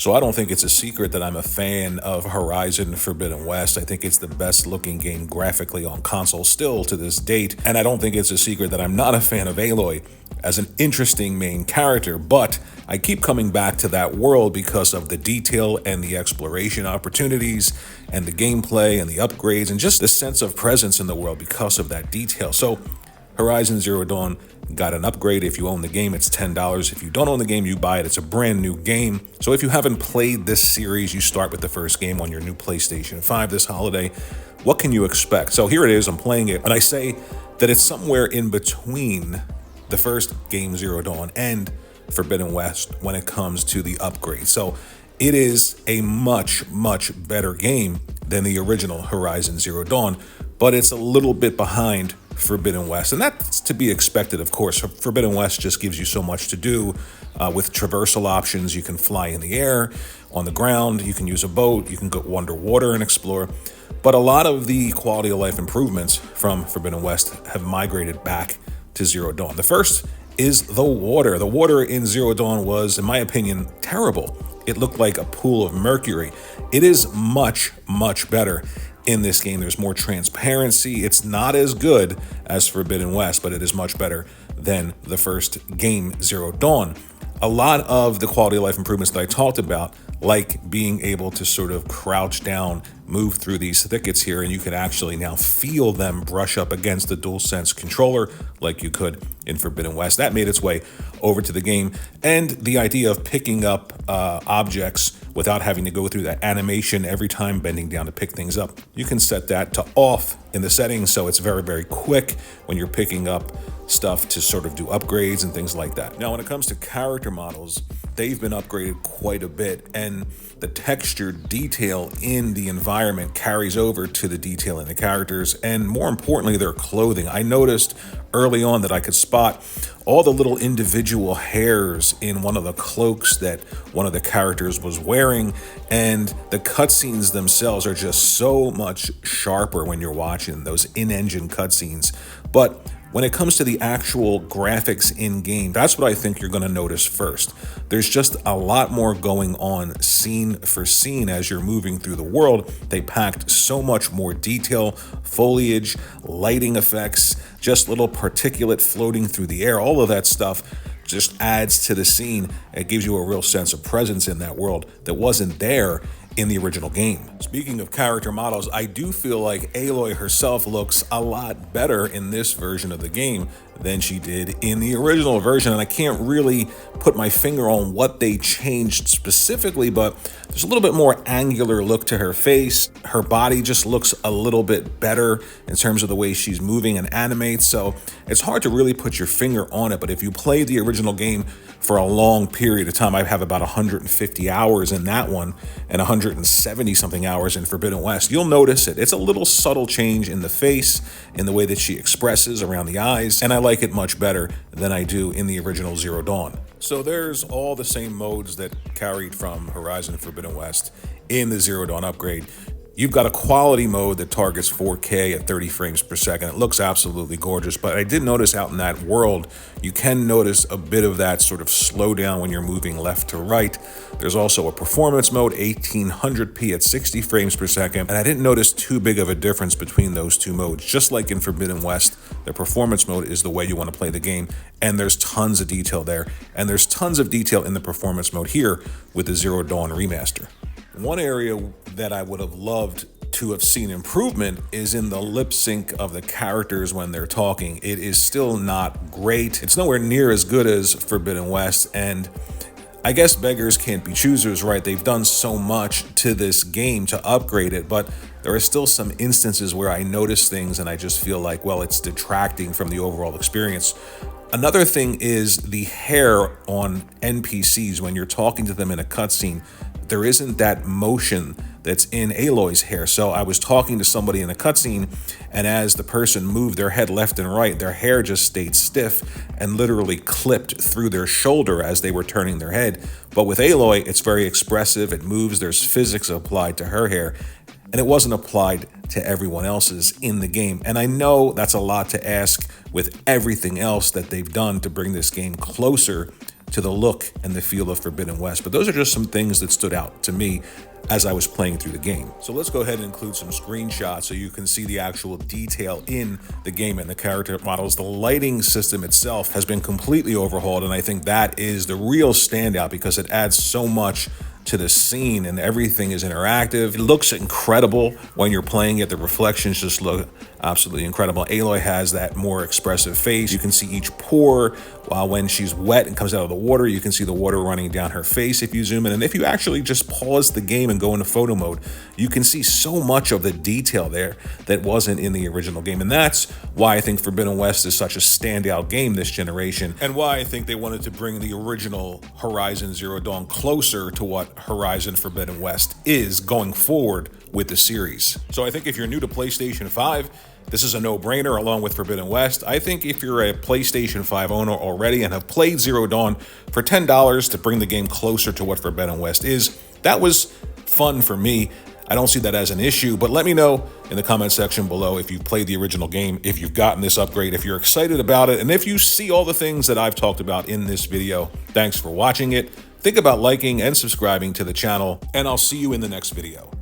So I don't think it's a secret that I'm a fan of Horizon Forbidden West. I think it's the best looking game graphically on console still to this date. And I don't think it's a secret that I'm not a fan of Aloy as an interesting main character, but I keep coming back to that world because of the detail and the exploration opportunities and the gameplay and the upgrades and just the sense of presence in the world because of that detail. So Horizon Zero Dawn got an upgrade. If you own the game, it's $10. If you don't own the game, you buy it. It's a brand new game. So if you haven't played this series, you start with the first game on your new PlayStation 5 this holiday. What can you expect? So here it is. I'm playing it, and I say that it's somewhere in between the first game, Zero Dawn, and Forbidden West when it comes to the upgrade. So it is a much, much better game than the original Horizon Zero Dawn, but it's a little bit behind Forbidden West. And that's to be expected, of course. Forbidden West just gives you so much to do with traversal options. You can fly in the air, on the ground, you can use a boat, you can go underwater and explore. But a lot of the quality of life improvements from Forbidden West have migrated back to Zero Dawn. The first is the water. The water in Zero Dawn was, in my opinion, terrible. It looked like a pool of mercury. It is much, much better in this game. There's more transparency. It's not as good as Forbidden West, but it is much better than the first game, Zero Dawn. A lot of the quality of life improvements that I talked about, like being able to sort of crouch down, move through these thickets here, and you can actually now feel them brush up against the DualSense controller like you could in Forbidden West. That made its way over to the game. And the idea of picking up objects without having to go through that animation every time bending down to pick things up. You can set that to off in the settings, so it's very, very quick when you're picking up stuff to sort of do upgrades and things like that. Now, when it comes to character models, they've been upgraded quite a bit, and the textured detail in the environment carries over to the detail in the characters, and more importantly, their clothing. I noticed early on that I could spot all the little individual hairs in one of the cloaks that one of the characters was wearing, and the cutscenes themselves are just so much sharper when you're watching those in-engine cutscenes. But when it comes to the actual graphics in-game, that's what I think you're going to notice first. There's just a lot more going on scene for scene as you're moving through the world. They packed so much more detail, foliage, lighting effects, just little particulate floating through the air. All of that stuff just adds to the scene. It gives you a real sense of presence in that world that wasn't there in the original game. Speaking of character models, I do feel like Aloy herself looks a lot better in this version of the game than she did in the original version, and I can't really put my finger on what they changed specifically, but there's a little bit more angular look to her face. Her body just looks a little bit better in terms of the way she's moving and animates, so it's hard to really put your finger on it. But if you play the original game for a long period of time, I have about 150 hours in that one and 170 something hours in Forbidden West, you'll notice it. It's a little subtle change in the face, in the way that she expresses around the eyes, and I like it much better than I do in the original Zero Dawn. So there's all the same modes that carried from Horizon Forbidden West in the Zero Dawn upgrade. You've got a quality mode that targets 4K at 30 frames per second. It looks absolutely gorgeous, but I did notice out in that world, you can notice a bit of that sort of slowdown when you're moving left to right. There's also a performance mode, 1800p at 60 frames per second, and I didn't notice too big of a difference between those two modes. Just like in Forbidden West, the performance mode is the way you want to play the game, and there's tons of detail there, and there's tons of detail in the performance mode here with the Zero Dawn remaster. One area that I would have loved to have seen improvement is in the lip sync of the characters when they're talking. It is still not great. It's nowhere near as good as Forbidden West, and I guess beggars can't be choosers, right? They've done so much to this game to upgrade it, but there are still some instances where I notice things and I just feel like, well, it's detracting from the overall experience. Another thing is the hair on NPCs when you're talking to them in a cutscene. There isn't that motion that's in Aloy's hair. So I was talking to somebody in a cutscene, and as the person moved their head left and right, their hair just stayed stiff and literally clipped through their shoulder as they were turning their head. But with Aloy, it's very expressive. It moves. There's physics applied to her hair, and it wasn't applied to everyone else's in the game. And I know that's a lot to ask with everything else that they've done to bring this game closer to the look and the feel of Forbidden West. But those are just some things that stood out to me as I was playing through the game. So let's go ahead and include some screenshots so you can see the actual detail in the game and the character models. The lighting system itself has been completely overhauled, and I think that is the real standout because it adds so much to the scene and everything is interactive. It looks incredible when you're playing it. The reflections just look absolutely incredible. Aloy has that more expressive face. You can see each pore while when she's wet and comes out of the water, you can see the water running down her face if you zoom in. And if you actually just pause the game and go into photo mode, you can see so much of the detail there that wasn't in the original game. And that's why I think Forbidden West is such a standout game this generation, and why I think they wanted to bring the original Horizon Zero Dawn closer to what Horizon Forbidden West is going forward with the series. So I think if you're new to PlayStation 5, this is a no-brainer along with Forbidden West. I think if you're a PlayStation 5 owner already and have played Zero Dawn for $10 to bring the game closer to what Forbidden West is, that was fun for me. I don't see that as an issue, but let me know in the comment section below if you've played the original game, if you've gotten this upgrade, if you're excited about it, and if you see all the things that I've talked about in this video. Thanks for watching it. Think about liking and subscribing to the channel, and I'll see you in the next video.